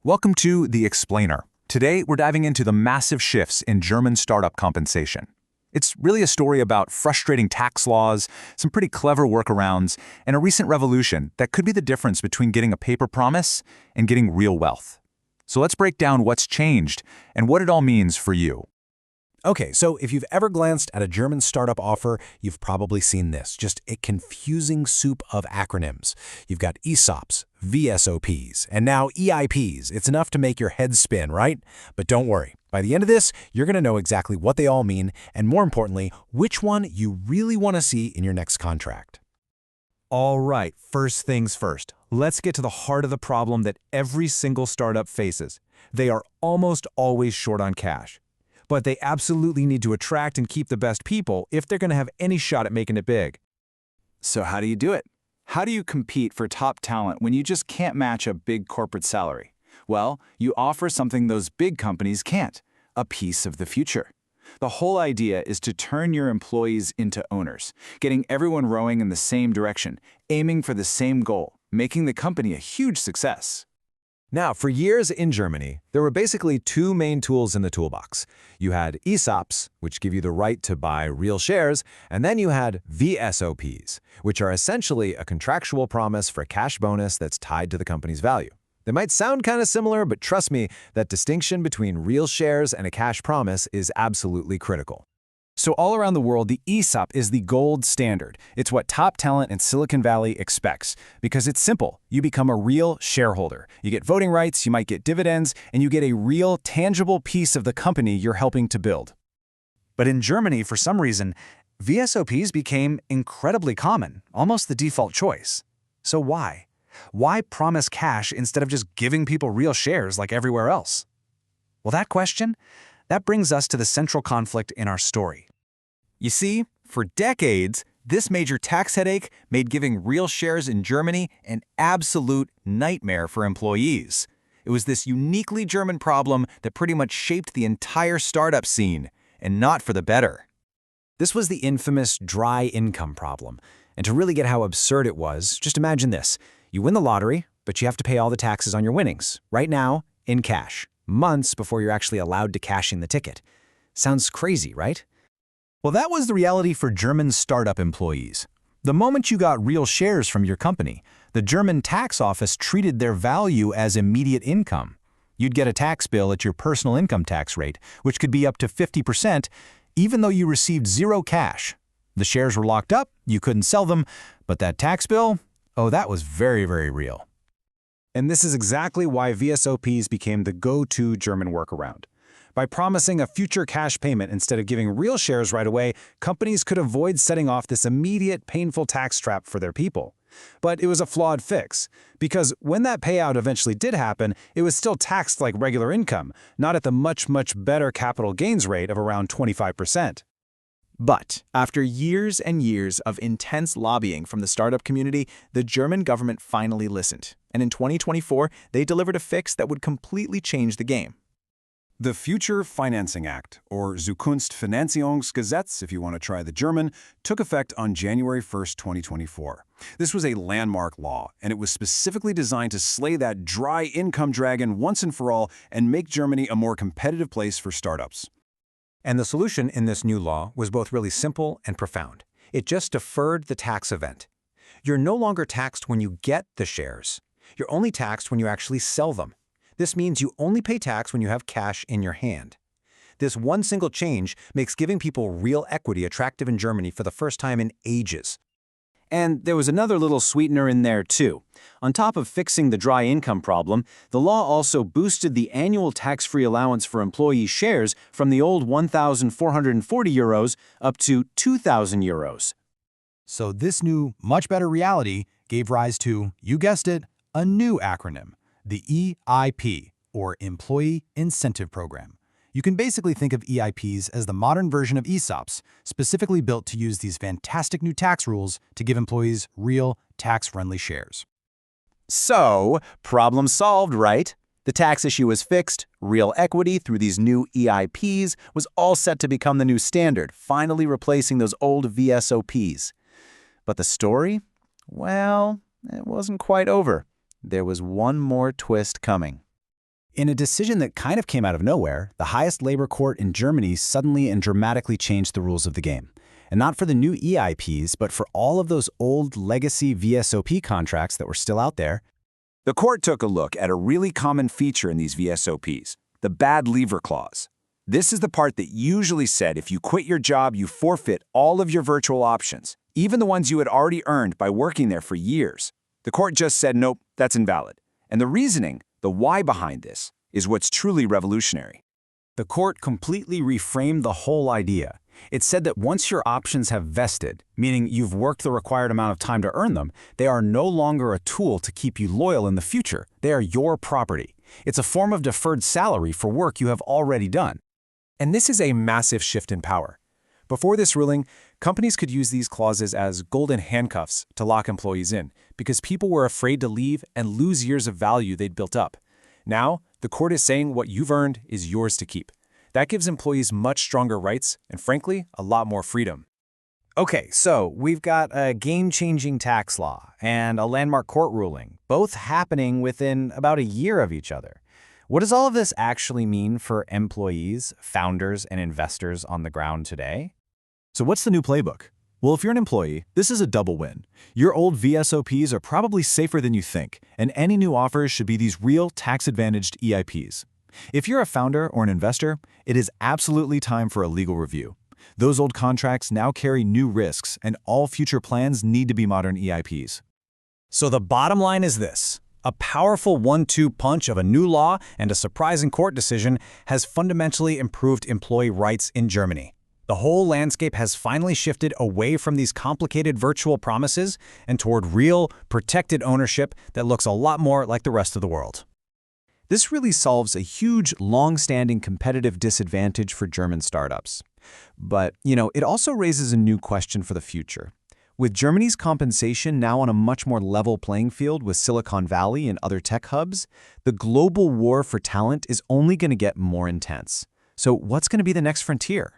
Welcome to The Explainer. Today, we're diving into the massive shifts in German startup compensation. It's really a story about frustrating tax laws, some pretty clever workarounds, and a recent revolution that could be the difference between getting a paper promise and getting real wealth. So let's break down what's changed and what it all means for you. Okay, so if you've ever glanced at a German startup offer, you've probably seen this, just a confusing soup of acronyms. You've got ESOPs, VSOPs, and now EIPs. It's enough to make your head spin, right? But don't worry. By the end of this, you're going to know exactly what they all mean, and more importantly, which one you really want to see in your next contract. All right, first things first. Let's get to the heart of the problem that every single startup faces. They are almost always short on cash. But they absolutely need to attract and keep the best people if they're going to have any shot at making it big. So how do you do it? How do you compete for top talent when you just can't match a big corporate salary? Well, you offer something those big companies can't, a piece of the future. The whole idea is to turn your employees into owners, getting everyone rowing in the same direction, aiming for the same goal, making the company a huge success. Now, for years in Germany, there were basically two main tools in the toolbox. You had ESOPs, which give you the right to buy real shares, and then you had VSOPs, which are essentially a contractual promise for a cash bonus that's tied to the company's value. They might sound kind of similar, but trust me, that distinction between real shares and a cash promise is absolutely critical. So all around the world, the ESOP is the gold standard. It's what top talent in Silicon Valley expects. Because it's simple. You become a real shareholder. You get voting rights, you might get dividends, and you get a real, tangible piece of the company you're helping to build. But in Germany, for some reason, VSOPs became incredibly common, almost the default choice. So why? Why promise cash instead of just giving people real shares like everywhere else? Well, that brings us to the central conflict in our story. You see, for decades, this major tax headache made giving real shares in Germany an absolute nightmare for employees. It was this uniquely German problem that pretty much shaped the entire startup scene, and not for the better. This was the infamous dry income problem. And to really get how absurd it was, just imagine this. You win the lottery, but you have to pay all the taxes on your winnings, right now, in cash, months before you're actually allowed to cash in the ticket. Sounds crazy, right? Well, that was the reality for German startup employees. The moment you got real shares from your company, the German tax office treated their value as immediate income. You'd get a tax bill at your personal income tax rate, which could be up to 50%, even though you received zero cash. The shares were locked up, you couldn't sell them, but that tax bill, oh, that was very, very real. And this is exactly why VSOPs became the go-to German workaround. By promising a future cash payment instead of giving real shares right away, companies could avoid setting off this immediate, painful tax trap for their people. But it was a flawed fix, because when that payout eventually did happen, it was still taxed like regular income, not at the much, much better capital gains rate of around 25%. But after years and years of intense lobbying from the startup community, the German government finally listened. And in 2024, they delivered a fix that would completely change the game. The Future Financing Act, or Zukunftsfinanzierungsgesetz if you want to try the German, took effect on January 1, 2024. This was a landmark law, and it was specifically designed to slay that dry income dragon once and for all and make Germany a more competitive place for startups. And the solution in this new law was both really simple and profound. It just deferred the tax event. You're no longer taxed when you get the shares. You're only taxed when you actually sell them. This means you only pay tax when you have cash in your hand. This one single change makes giving people real equity attractive in Germany for the first time in ages. And there was another little sweetener in there, too. On top of fixing the dry income problem, the law also boosted the annual tax-free allowance for employee shares from the old 1,440 euros up to 2,000 euros. So this new, much better reality gave rise to, you guessed it, a new acronym, the EIP, or Employee Incentive Program. You can basically think of EIPs as the modern version of ESOPs, specifically built to use these fantastic new tax rules to give employees real, tax-friendly shares. So, problem solved, right? The tax issue was fixed, real equity through these new EIPs was all set to become the new standard, finally replacing those old VSOPs. But the story? Well, it wasn't quite over. There was one more twist coming. In a decision that kind of came out of nowhere, the highest labor court in Germany suddenly and dramatically changed the rules of the game. And not for the new EIPs, but for all of those old legacy VSOP contracts that were still out there. The court took a look at a really common feature in these VSOPs, the bad leaver clause. This is the part that usually said if you quit your job, you forfeit all of your virtual options, even the ones you had already earned by working there for years. The court just said, nope, that's invalid. And the reasoning, the why behind this, is what's truly revolutionary. The court completely reframed the whole idea. It said that once your options have vested, meaning you've worked the required amount of time to earn them, they are no longer a tool to keep you loyal in the future. They are your property. It's a form of deferred salary for work you have already done. And this is a massive shift in power. Before this ruling, companies could use these clauses as golden handcuffs to lock employees in because people were afraid to leave and lose years of value they'd built up. Now, the court is saying what you've earned is yours to keep. That gives employees much stronger rights and, frankly, a lot more freedom. Okay, so we've got a game-changing tax law and a landmark court ruling, both happening within about a year of each other. What does all of this actually mean for employees, founders, and investors on the ground today? So what's the new playbook? Well, if you're an employee, this is a double win. Your old VSOPs are probably safer than you think, and any new offers should be these real tax-advantaged EIPs. If you're a founder or an investor, it is absolutely time for a legal review. Those old contracts now carry new risks, and all future plans need to be modern EIPs. So the bottom line is this. A powerful one-two punch of a new law and a surprising court decision has fundamentally improved employee rights in Germany. The whole landscape has finally shifted away from these complicated virtual promises and toward real, protected ownership that looks a lot more like the rest of the world. This really solves a huge, long-standing competitive disadvantage for German startups. But, it also raises a new question for the future. With Germany's compensation now on a much more level playing field with Silicon Valley and other tech hubs, the global war for talent is only going to get more intense. So what's going to be the next frontier?